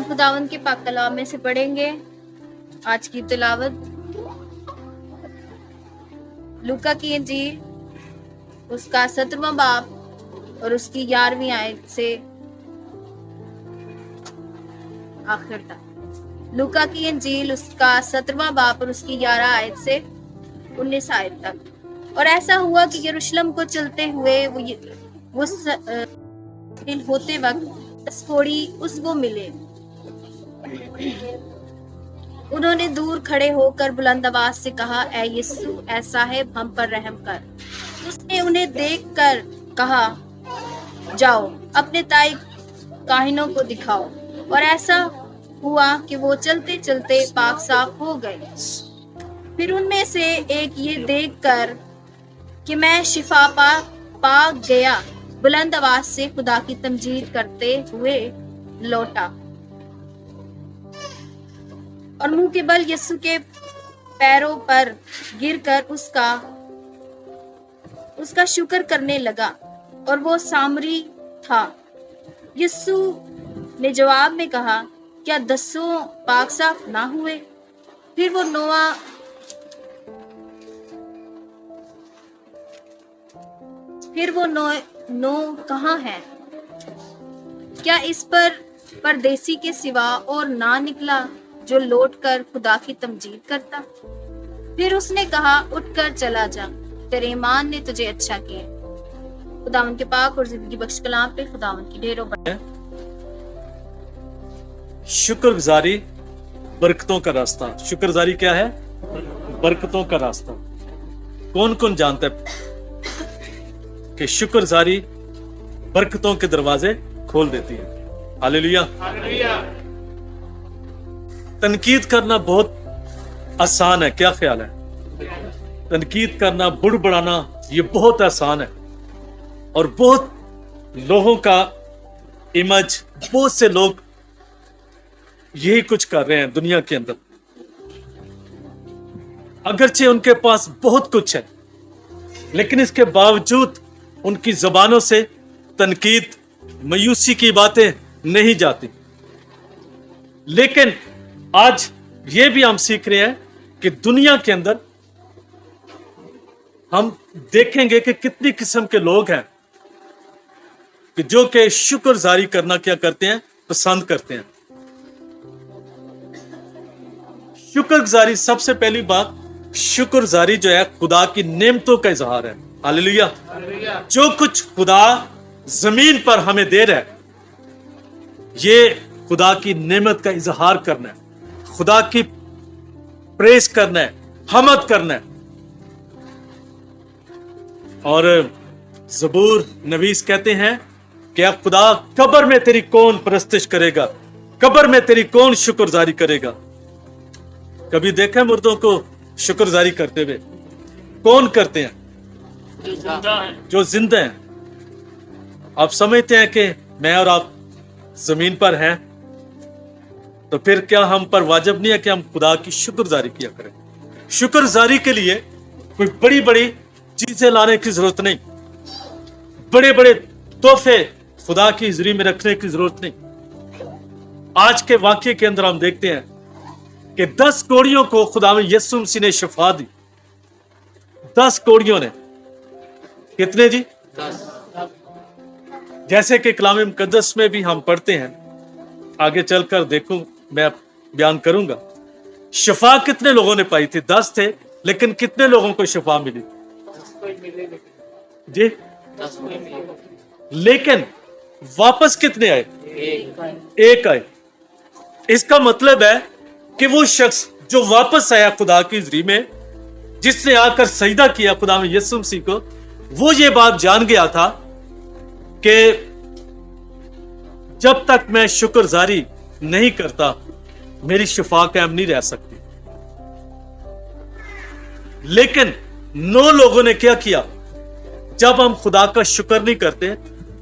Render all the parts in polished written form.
ہم خداوند کے پاک کلام میں سے پڑھیں گے آج کی تلاوت لوکا کی انجیل اس کا 17واں باب اور اس کی 11ویں آیت سے آخر تک۔ لوکا کی انجیل اس کا 17واں باب اور اس کی 11 آیت سے 19 آیت تک۔ اور ایسا ہوا کہ یروشلم کو چلتے ہوئے وہ ہوتے وقت 10 کوڑی اس کو ملے۔ انہوں نے دور کھڑے ہو کر بلند آواز سے کہا، اے یسوع، اے صاحب، ہم پر رحم کر۔ اس نے انہیں دیکھ کر کہا، جاؤ اپنے تائی کاہنوں کو دکھاؤ۔ اور ایسا ہوا کہ وہ چلتے چلتے پاک صاف ہو گئے۔ پھر ان میں سے ایک یہ دیکھ کر کہ میں شفا پا گیا، بلند آواز سے خدا کی تمجید کرتے ہوئے لوٹا اور منہ کے بل یسوع کے پیروں پر گر کر اس کا شکر کرنے لگا، اور وہ سامری تھا۔ یسوع نے جواب میں کہا، کیا 10 پاک صاف نہ ہوئے؟ پھر وہ نو کہاں ہے؟ کیا اس پر پردیسی کے سوا اور نہ نکلا جو لوٹ کر خدا کی تمجید کرتا؟ پھر اس نے کہا، اٹھ کر چلا جا، تیرے ایمان نے تجھے اچھا کیا۔ خداوند کے پاک اور زندگی بخش کلام پہ خداوند کی ڈھیروں شکر گزاری برکتوں کا راستہ۔ شکر گزاری کیا ہے؟ برکتوں کا راستہ۔ کون کون جانتا ہے کہ شکر گزاری برکتوں کے دروازے کھول دیتی ہے؟ ہاللیلویا۔ تنقید کرنا بہت آسان ہے، کیا خیال ہے؟ تنقید کرنا، بڑبڑانا، یہ بہت آسان ہے، اور بہت لوگوں کا امیج، بہت سے لوگ یہی کچھ کر رہے ہیں دنیا کے اندر۔ اگرچہ ان کے پاس بہت کچھ ہے، لیکن اس کے باوجود ان کی زبانوں سے تنقید، مایوسی کی باتیں نہیں جاتی۔ لیکن آج یہ بھی ہم سیکھ رہے ہیں کہ دنیا کے اندر ہم دیکھیں گے کہ کتنی قسم کے لوگ ہیں کہ جو کہ شکر گزاری کرنا کیا کرتے ہیں؟ پسند کرتے ہیں۔ شکر گزاری، سب سے پہلی بات، شکر گزاری جو ہے خدا کی نعمتوں کا اظہار ہے۔ ہاللیلویا۔ جو کچھ خدا زمین پر ہمیں دے رہا ہے، یہ خدا کی نعمت کا اظہار کرنا ہے، خدا کی پریز کرنا ہے، حمد کرنا ہے۔ اور زبور نویس کہتے ہیں کہ اب خدا، قبر میں تیری کون پرستش کرے گا، قبر میں تیری کون شکر گزاری کرے گا؟ کبھی دیکھا مردوں کو شکر گزاری کرتے ہوئے؟ کون کرتے ہیں؟ جو زندہ ہیں۔ آپ سمجھتے ہیں کہ میں اور آپ زمین پر ہیں، تو پھر کیا ہم پر واجب نہیں ہے کہ ہم خدا کی شکر گزاری کیا کریں؟ شکر گزاری کے لیے کوئی بڑی بڑی چیزیں لانے کی ضرورت نہیں، بڑے بڑے تحفے خدا کی حضوری میں رکھنے کی ضرورت نہیں۔ آج کے واقعے کے اندر ہم دیکھتے ہیں کہ 10 کوڑیوں کو خدا یسوع مسیح نے شفا دی۔ 10 کوڑیوں نے، کتنے جی؟ 10۔ جیسے کہ کلام مقدس میں بھی ہم پڑھتے ہیں، آگے چل کر دیکھوں میں بیان کروں گا، شفا کتنے لوگوں نے پائی تھی؟ 10 تھے، لیکن کتنے لوگوں کو شفا ملی جی؟ لیکن واپس کتنے آئے؟ ایک آئے۔ اس کا مطلب ہے کہ وہ شخص جو واپس آیا خدا کی حضوری میں، جس نے آ کر سجدہ کیا خدا میں یسوع مسیح کو، وہ یہ بات جان گیا تھا کہ جب تک میں شکر گزاری نہیں کرتا، میری شفا قائم نہیں رہ سکتی۔ لیکن 9 لوگوں نے کیا کیا؟ جب ہم خدا کا شکر نہیں کرتے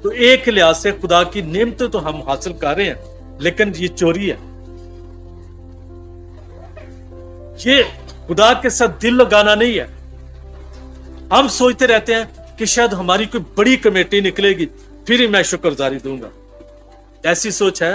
تو ایک لحاظ سے خدا کی نعمتیں تو ہم حاصل کر رہے ہیں، لیکن یہ چوری ہے۔ یہ خدا کے ساتھ دل لگانا نہیں ہے۔ ہم سوچتے رہتے ہیں کہ شاید ہماری کوئی بڑی کمیٹی نکلے گی، پھر ہی میں شکر گزاری دوں گا۔ ایسی سوچ ہے؟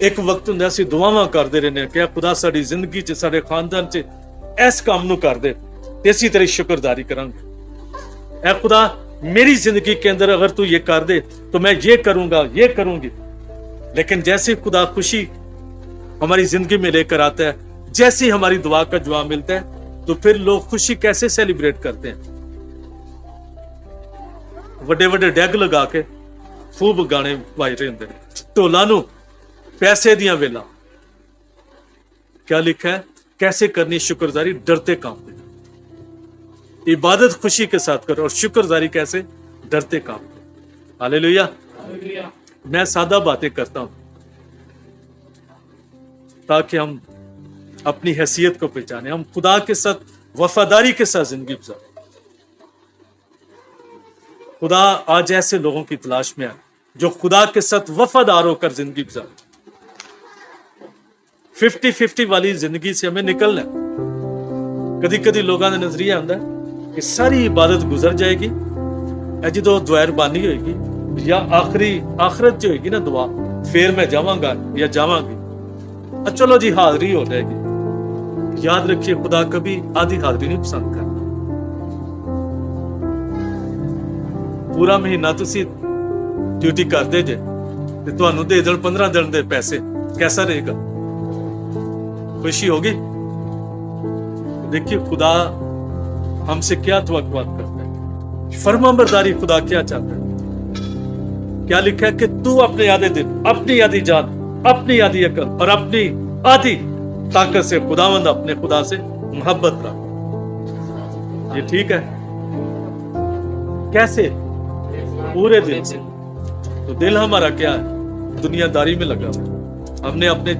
ایک وقت ہوں اسی دعاواں کرتے رہنے کہ خدا ساری زندگی چ سارے خاندان چ اس کام نو کر دے تے اسی طرح شکرداری کریں گے. اے خدا میری زندگی کے اندر اگر تو یہ کر دے تو میں یہ کروں گا یہ کروں گی. لیکن جیسے خدا خوشی ہماری زندگی میں لے کر آتا ہے, جیسی ہماری دعا کا جواب ملتا ہے, تو پھر لوگ خوشی کیسے سیلیبریٹ کرتے ہیں؟ وڈے وڈے ڈیگ لگا کے خوب گانے بائی رہے ہوندے نے, ٹولا نو پیسے دیاں ویلا. کیا لکھا ہے؟ کیسے کرنی شکرداری؟ ڈرتے کانپتے. عبادت خوشی کے ساتھ کرو اور شکرداری کیسے؟ ڈرتے کانپتے. ہاللیلویہ. میں سادہ باتیں کرتا ہوں تاکہ ہم اپنی حیثیت کو پہچانے, ہم خدا کے ساتھ وفاداری کے ساتھ زندگی گزاریں. خدا آج ایسے لوگوں کی تلاش میں ہے جو خدا کے ساتھ وفادار ہو کر زندگی گزارے. 50-50 والی زندگی سے ہمیں نکلنا ہے. کدی کدی لوگوں کا نظریہ آتا ہے کہ ساری عبادت گزر جائے گی, جدو دوائر بانی ہوئے گی یا آخری آخرت جو ہوئے گی نا دعا, پھر میں جاواں گا یا جاواں گی, چلو جی حاضری ہو جائے گی. یاد رکھیے خدا کبھی آدھی حاضری نہیں پسند کرتا. پورا مہینہ تسی ڈیوٹی کر دے جے تے تانوں دے دن 15 دن دے پیسے, کیسا رہے گا؟ خوشی ہوگی؟ دیکھیے خدا ہم سے کیا توقعات کرتا ہے, فرما برداری خدا کیا چاہتا ہے. کیا لکھا ہے کہ تو اپنے آدھے دن, اپنی آدھی جان, اپنی آدھی عقل اور اپنی آدھی طاقت سے خداوند اپنے خدا سے محبت رکھ. یہ ٹھیک ہے؟ کیسے؟ پورے دل سے. تو دل ہمارا کیا ہے؟ دنیا داری میں لگا ہوا. ہم نے اپنے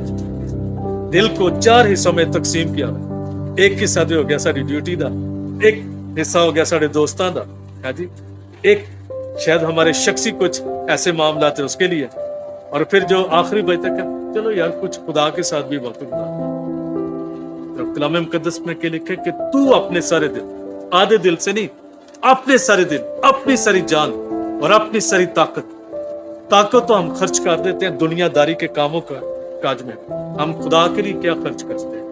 دل کو 4 حصوں میں تقسیم کیا ہے. ایک حصہ جو ہو گیا ساری ڈیوٹی دا, ایک حصہ ہو گیا سارے دوستاں دا, ہاں جی, ایک شاید ہمارے شخصی کچھ ایسے معاملات ہیں اس کے لیے, اور پھر جو آخری بجے تک ہے چلو یار کچھ خدا کے ساتھ بھی وقت گزارو. کلام مقدس میں کہ لکھے کہ تو اپنے سارے دل, آدھے دل سے نہیں, اپنے سارے دل, اپنی ساری جان اور اپنی ساری طاقت تو ہم خرچ کر دیتے ہیں دنیا داری کے کاموں کا کاج میں. ہم خدا کے لیے کیا خرچ کرتے ہیں؟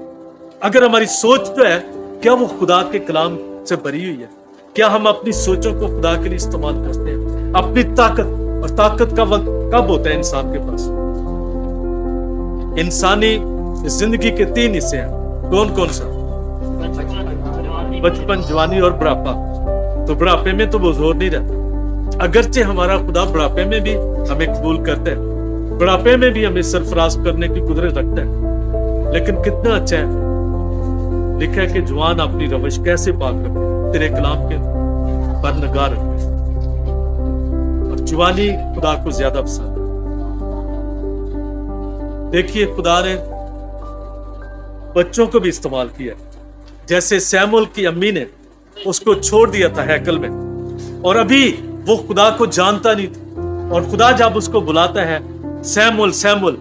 اگر ہماری سوچ جو ہے کیا وہ خدا کے کلام سے بری ہوئی ہے؟ کیا ہم اپنی سوچوں کو خدا کے لیے استعمال کرتے ہیں؟ اپنی طاقت, اور طاقت کا وقت کب ہوتا ہے انسان کے پاس؟ انسانی زندگی کے 3 حصے ہیں. کون کون سا؟ بچپن, جوانی اور بڑھاپا. تو بڑھاپے میں تو وہ زور نہیں رہتا, اگرچہ ہمارا خدا بڑھاپے میں بھی ہمیں قبول کرتا ہے, بڑھاپے میں بھی ہمیں سرفراز کرنے کی قدرت رکھتا ہے. لیکن کتنا اچھا ہے لکھا ہے کہ جوان اپنی روش کیسے پاک رکھے, تیرے کلام کے پر نگاہ رکھے. اور جوانی خدا کو زیادہ پسند ہے. دیکھیے خدا نے بچوں کو بھی استعمال کیا. جیسے سیمول کی امی نے اس کو چھوڑ دیا تھا ہیکل میں, اور ابھی وہ خدا کو جانتا نہیں تھا, اور خدا جب اس کو بلاتا ہے سیمول سیمول,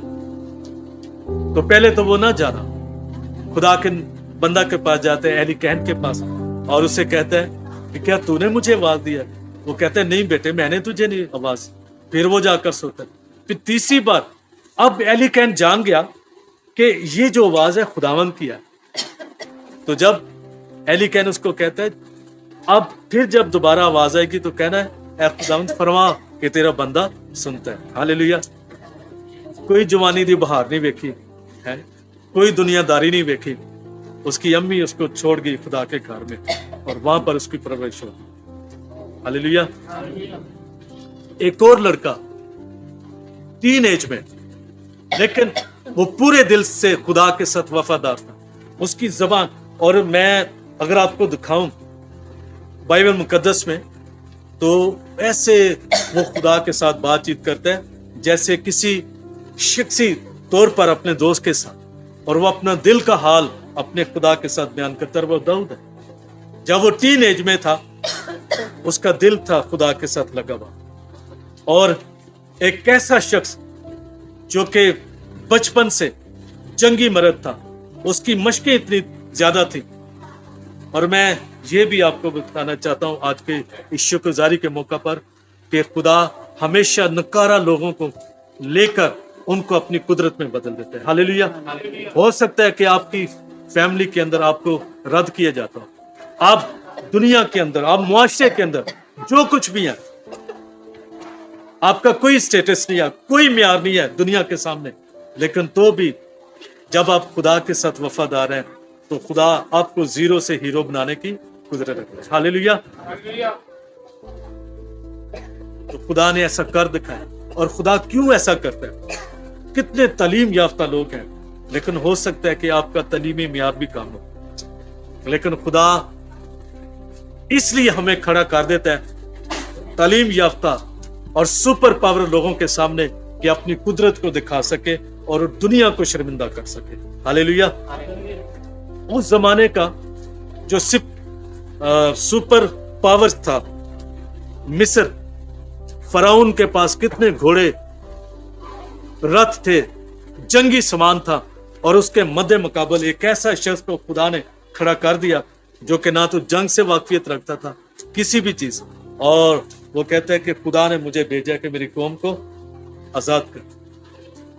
تو پہلے تو وہ نہ جانا, خدا کے بندہ کے پاس جاتے ہیں, ایلی کہن کے پاس, اور اسے کہتا ہے کہ کیا تو نے مجھے آواز دیا؟ وہ کہتا ہے نہیں بیٹے میں نے تجھے نہیں آواز. پھر وہ جا کر سوتا ہے. پھر تیسری بار اب ایلی کہن جان گیا کہ یہ جو آواز ہے خداوند کی ہے. تو جب ایلی کہن اس کو کہتا ہے اب پھر جب دوبارہ آواز آئے گی تو کہنا ہے اے خداوند فرما کہ تیرا بندہ سنتا ہے. ہاللیلویہ. کوئی جوانی دی بہار نہیں ویکھی ہے, کوئی دنیا داری نہیں ویکھی. اس کی امی اس کو چھوڑ گئی خدا کے گھر میں, اور وہاں پر اس کی پرورش ہوگی. ہاللیلویہ. ایک اور لڑکا 3 ایج میں, لیکن وہ پورے دل سے خدا کے ساتھ وفادار تھا. اس کی زبان, اور میں اگر آپ کو دکھاؤں بائبل مقدس میں, تو ایسے وہ خدا کے ساتھ بات چیت کرتا ہے جیسے کسی شخصی طور پر اپنے دوست کے ساتھ, اور وہ اپنا دل کا حال اپنے خدا کے ساتھ بیان کرتا ہے. وہ داؤد ہے. جب وہ 3 ایج میں تھا اس کا دل تھا خدا کے ساتھ لگا ہوا, اور ایک ایسا شخص جو کہ بچپن سے جنگی مرد تھا, اس کی مشقیں اتنی زیادہ تھی. اور میں یہ بھی آپ کو بتانا چاہتا ہوں آج کے اس شکرگزاری کے موقع پر کہ خدا ہمیشہ نکارہ لوگوں کو لے کر ان کو اپنی قدرت میں بدل دیتا ہے. ہاللیلویا. ہو سکتا ہے کہ آپ کی فیملی کے اندر آپ کو رد کیا جاتا ہو, آپ دنیا کے اندر, آپ معاشرے کے اندر جو کچھ بھی ہیں, آپ کا کوئی سٹیٹس نہیں ہے, کوئی معیار نہیں ہے دنیا کے سامنے, لیکن تو بھی جب آپ خدا کے ساتھ وفادار ہیں تو خدا آپ کو زیرو سے ہیرو بنانے کی قدرت رکھتا ہے. ہاللیلویا. تو خدا نے ایسا کر دکھایا. اور خدا کیوں ایسا کرتا ہے؟ کتنے تعلیم یافتہ لوگ ہیں, لیکن ہو سکتا ہے کہ آپ کا تعلیمی معیار بھی کم ہو, لیکن خدا اس لیے ہمیں کھڑا کر دیتا ہے تعلیم یافتہ اور سپر پاور لوگوں کے سامنے کہ اپنی قدرت کو دکھا سکے اور دنیا کو شرمندہ کر سکے. ہاللیلویا. اس زمانے کا جو سپر پاور تھا مصر, فرعون کے پاس کتنے گھوڑے, رتھ تھے, جنگی سامان تھا, اور اس کے مد مقابل ایک ایسا شخص کو خدا نے کھڑا کر دیا جو کہ نہ تو جنگ سے واقفیت رکھتا تھا کسی بھی چیز, اور وہ کہتا ہے کہ خدا نے مجھے بھیجا کہ میری قوم کو آزاد کر.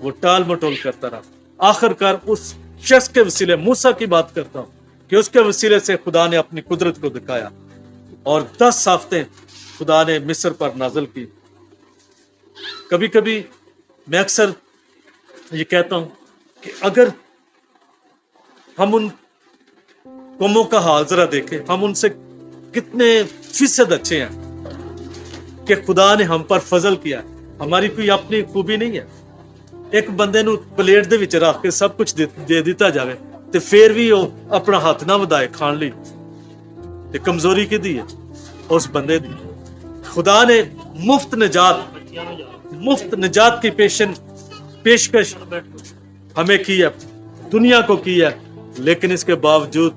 وہ ٹال مٹول کرتا رہا. آخر کار اس شخص کے وسیلے, موسیٰ کی بات کرتا ہوں کہ اس کے وسیلے سے خدا نے اپنی قدرت کو دکھایا, اور 10 صافتیں خدا نے مصر پر نازل کی. کبھی کبھی میں اکثر یہ کہتا ہوں کہ اگر ہم ان قوموں کا حال ذرا دیکھیں, ہم ان سے کتنے فیصد اچھے ہیں کہ خدا نے ہم پر فضل کیا ہے. ہماری کوئی اپنی خوبی نہیں ہے. ایک بندے نو پلیٹ دے وچ رکھ کے سب کچھ دے دیتا جاوے تے پھر بھی وہ اپنا ہاتھ نہ ودائے کھان لی, تے کمزوری کی دی ہے اس بندے دی. خدا نے مفت نجات کی پیشکش ہمیں کی ہے, دنیا کو کی ہے, لیکن اس کے باوجود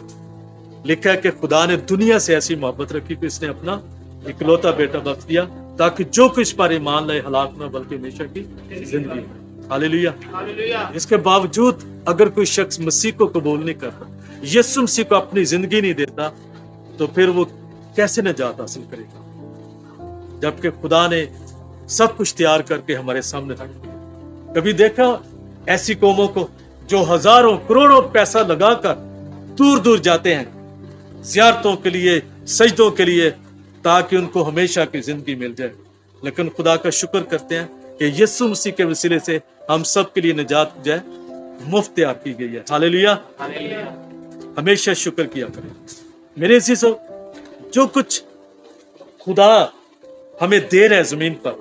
لکھا ہے کہ خدا نے دنیا سے ایسی محبت رکھی کہ اس نے اپنا اکلوتا بیٹا بخش دیا تاکہ جو کچھ پر ایمان لائے ہلاک نہ بلکہ ہمیشہ کی زندگی. ہاللیلویا. اس کے باوجود اگر کوئی شخص مسیح کو قبول نہیں کرتا, یسوع مسیح کو اپنی زندگی نہیں دیتا, تو پھر وہ کیسے نجات حاصل کرے گا؟ جبکہ خدا نے سب کچھ تیار کر کے ہمارے سامنے رکھ دیا. کبھی دیکھا ایسی قوموں کو جو ہزاروں کروڑوں پیسہ لگا کر دور دور جاتے ہیں زیارتوں کے لیے, سجدوں کے لیے, تاکہ ان کو ہمیشہ کی زندگی مل جائے, لیکن خدا کا شکر کرتے ہیں کہ یسوع مسیح کے وسیلے سے ہم سب کے لیے نجات جو ہے مفت تیار کی گئی ہے. ہاللیلویا. ہمیشہ شکر کیا کریں. میرے عزیزو, جو کچھ خدا ہمیں دے رہا ہے زمین پر,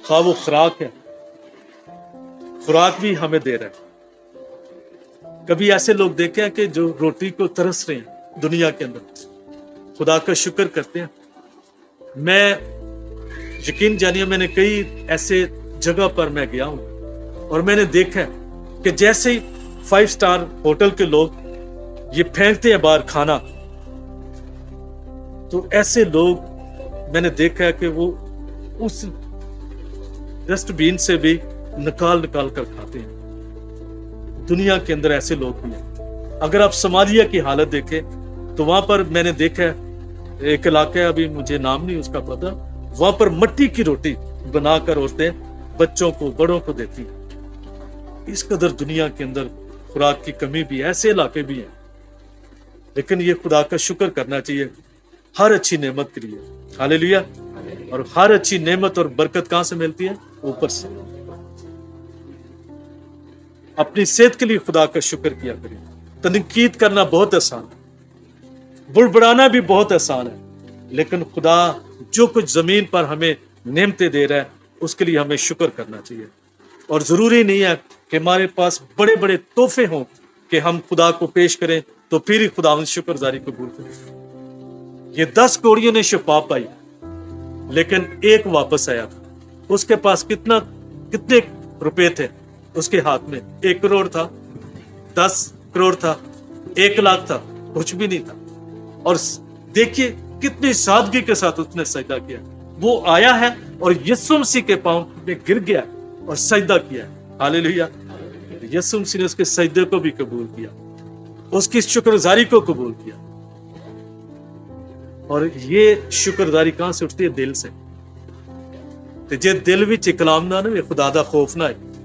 خواہ وہ خوراک ہے, خوراک بھی ہمیں دے رہا ہے. کبھی ایسے لوگ دیکھے ہیں کہ جو روٹی کو ترس رہے ہیں دنیا کے اندر, خدا کا شکر کرتے ہیں. میں یقین جانیے میں نے کئی ایسے جگہ پر میں گیا ہوں اور میں نے دیکھا ہے کہ جیسے ہی 5 سٹار ہوٹل کے لوگ یہ پھینکتے ہیں باہر کھانا, تو ایسے لوگ میں نے دیکھا ہے کہ وہ اس ڈسٹ بین سے بھی نکال کر کھاتے ہیں. دنیا کے اندر ایسے لوگ بھی ہیں. اگر آپ صومالیہ کی حالت دیکھیں تو وہاں پر میں نے دیکھا ہے ایک علاقہ ہے, ابھی مجھے نام نہیں اس کا پتا, وہاں پر مٹی کی روٹی بنا کر عورتیں بچوں کو, بڑوں کو دیتی ہیں. اس قدر دنیا کے اندر خوراک کی کمی بھی ہے, ایسے علاقے بھی ہیں. لیکن یہ خدا کا شکر کرنا چاہیے ہر اچھی نعمت کے لیے. ہاللیلویا. اور ہر اچھی نعمت اور برکت کہاں سے ملتی ہے؟ اوپر سے. اپنی صحت کے لیے خدا کا شکر کیا کریں. تنقید کرنا بہت آسان ہے, بڑبڑانا بھی بہت آسان ہے, لیکن خدا جو کچھ زمین پر ہمیں نعمتیں دے رہا ہے اس کے لیے ہمیں شکر کرنا چاہیے. اور ضروری نہیں ہے کہ ہمارے پاس بڑے بڑے تحفے ہوں کہ ہم خدا کو پیش کریں تو پھر ہی خدا ان شکر گزاری قبول کریں. یہ 10 کوڑیوں نے شفا پائی لیکن ایک واپس آیا تھا. اس کے پاس کتنے روپے تھے اس کے ہاتھ میں؟ 1 کروڑ تھا, 10 کروڑ تھا, 1 لاکھ تھا, کچھ بھی نہیں تھا. اور دیکھیے کتنی سادگی کے ساتھ اس نے سجدہ کیا. وہ آیا ہے اور یسوع مسیح کے پاؤں میں گر گیا اور سجدہ کیا. ہاللیلویا. یسوع مسیح نے اس کے سجدے کو بھی قبول کیا, اس کی شکرگزاری کو قبول کیا. اور یہ شکرگزاری کہاں سے اٹھتی ہے؟ دل سے. تے جے دل وچ کلام نہ ہوے, خدا دا خوف نہ ہے,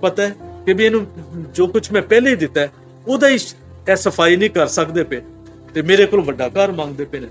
ਪਤਾ ਹੈ ਕਿ ਵੀ ਇਹਨੂੰ ਜੋ ਕੁਝ ਮੈਂ ਪਹਿਲੇ ਹੀ ਦਿੱਤਾ ਹੈ ਉਹਦਾ ਹੀ ਇਹ ਸਫਾਈ ਨਹੀਂ ਕਰ ਸਕਦੇ ਪਏ, ਤੇ ਮੇਰੇ ਕੋਲ ਵੱਡਾ ਘਰ ਮੰਗਦੇ ਪਏ ਨੇ।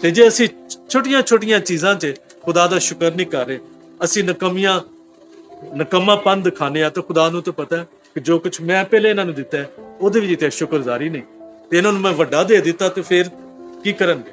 ਤੇ ਜੇ ਅਸੀਂ ਛੋਟੀਆਂ ਚੀਜ਼ਾਂ 'ਚ ਖੁਦਾ ਦਾ ਸ਼ੁਕਰ ਨਹੀਂ ਕਰ ਰਹੇ, ਅਸੀਂ ਨਕੰਮਾਪਨ ਦਿਖਾਉਂਦੇ ਆ, ਤਾਂ ਖੁਦਾ ਨੂੰ ਤਾਂ ਪਤਾ ਹੈ ਕਿ ਜੋ ਕੁਝ ਮੈਂ ਪਹਿਲੇ ਇਹਨਾਂ ਨੂੰ ਦਿੱਤਾ ਹੈ ਉਹਦੇ ਵਿੱਚ ਤੇ ਸ਼ੁਕਰਗੁਜ਼ਾਰੀ ਨਹੀਂ, ਤੇ ਇਹਨਾਂ ਨੂੰ ਮੈਂ ਵੱਡਾ ਦੇ ਦਿੱਤਾ, ਤੇ ਫਿਰ ਕੀ ਕਰਨਗੇ।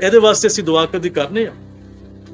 ਇਹਦੇ ਵਾਸਤੇ ਅਸੀਂ ਦੁਆ ਕਦੀ ਕਰਨੇ ਆ